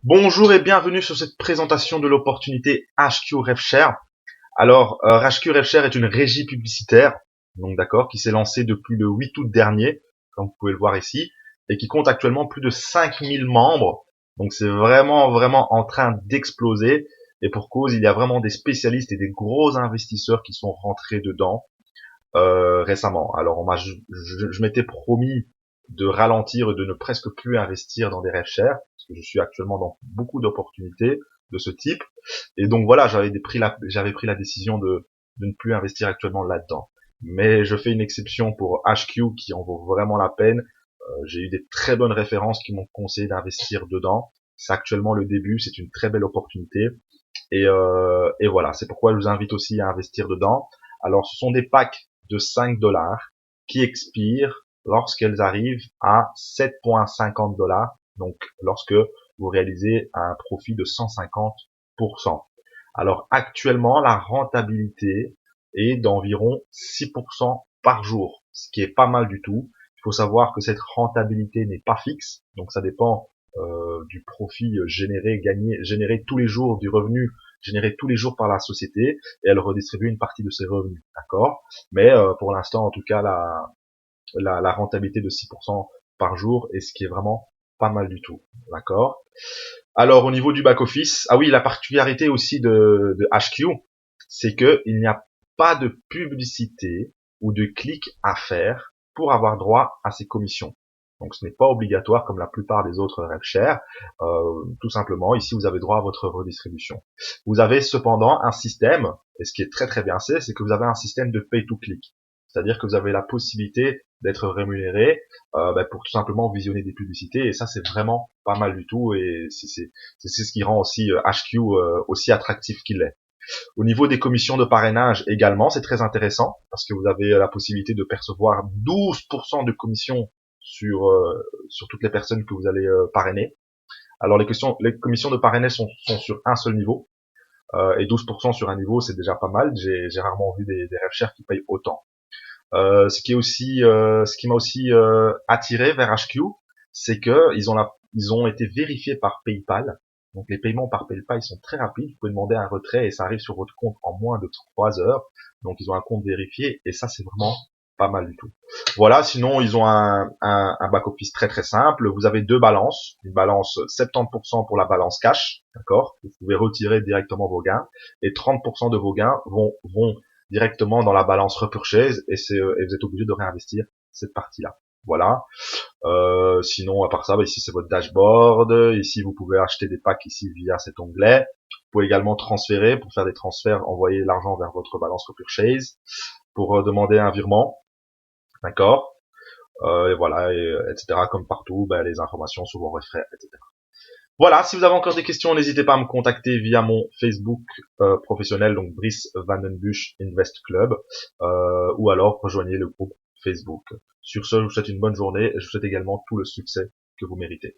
Bonjour et bienvenue sur cette présentation de l'opportunité HQ RevShare. Alors, HQ RevShare est une régie publicitaire, donc d'accord, qui s'est lancée depuis le 8 août dernier, comme vous pouvez le voir ici, et qui compte actuellement plus de 5000 membres. Donc c'est vraiment en train d'exploser. Et pour cause, il y a vraiment des spécialistes et des gros investisseurs qui sont rentrés dedans récemment. Alors je m'étais promis de ralentir et de ne presque plus investir dans des rêves chers, parce que je suis actuellement dans beaucoup d'opportunités de ce type. Et donc voilà, j'avais pris la décision de ne plus investir actuellement là-dedans. Mais je fais une exception pour HQ qui en vaut vraiment la peine. J'ai eu des très bonnes références qui m'ont conseillé d'investir dedans. C'est actuellement le début, c'est une très belle opportunité. Et voilà, c'est pourquoi je vous invite aussi à investir dedans. Alors, ce sont des packs de 5 dollars qui expirent lorsqu'elles arrivent à 7,50 dollars. Donc, lorsque vous réalisez un profit de 150%. Alors, actuellement, la rentabilité est d'environ 6% par jour, ce qui est pas mal du tout. Il faut savoir que cette rentabilité n'est pas fixe, donc ça dépend du profit généré tous les jours, du revenu généré tous les jours par la société, et elle redistribue une partie de ses revenus, d'accord. Mais pour l'instant, en tout cas, la rentabilité de 6% par jour est ce qui est vraiment pas mal du tout, d'accord. Alors au niveau du back office, ah oui, la particularité aussi de HQ, c'est que il n'y a pas de publicité ou de clic à faire pour avoir droit à ces commissions. Donc ce n'est pas obligatoire comme la plupart des autres RevShare. Tout simplement, ici vous avez droit à votre redistribution. Vous avez cependant un système, et ce qui est très bien, c'est que vous avez un système de pay to click. C'est-à-dire que vous avez la possibilité d'être rémunéré pour tout simplement visionner des publicités, et ça c'est vraiment pas mal du tout, et c'est ce qui rend aussi HQ aussi attractif qu'il est. Au niveau des commissions de parrainage également, c'est très intéressant parce que vous avez la possibilité de percevoir 12% de commissions sur toutes les personnes que vous allez parrainer. Alors les commissions de parrainage sont sur un seul niveau, et 12% sur un niveau, c'est déjà pas mal. J'ai rarement vu des revshare qui payent autant. Ce qui m'a aussi attiré vers HQ, c'est que ils ont été vérifiés par PayPal. Donc les paiements par PayPal ils sont très rapides. Vous pouvez demander un retrait et ça arrive sur votre compte en moins de 3 heures. Donc ils ont un compte vérifié et ça c'est vraiment pas mal du tout. Voilà, sinon ils ont un back office très simple. Vous avez deux balances, une balance 70% pour la balance cash, d'accord. Vous pouvez retirer directement vos gains et 30% de vos gains vont directement dans la balance repurchase et vous êtes obligé de réinvestir cette partie-là. Voilà. Sinon, à part ça, ici c'est votre dashboard. Ici, vous pouvez acheter des packs ici via cet onglet. Vous pouvez également transférer pour faire des transferts, envoyer l'argent vers votre balance repurchase pour demander un virement, d'accord. Et voilà, etc. Comme partout, les informations sur vos frais, etc. Voilà, si vous avez encore des questions, n'hésitez pas à me contacter via mon Facebook professionnel, donc Brice Vandenbusch Invest Club, ou alors rejoignez le groupe Facebook. Sur ce, je vous souhaite une bonne journée et je vous souhaite également tout le succès que vous méritez.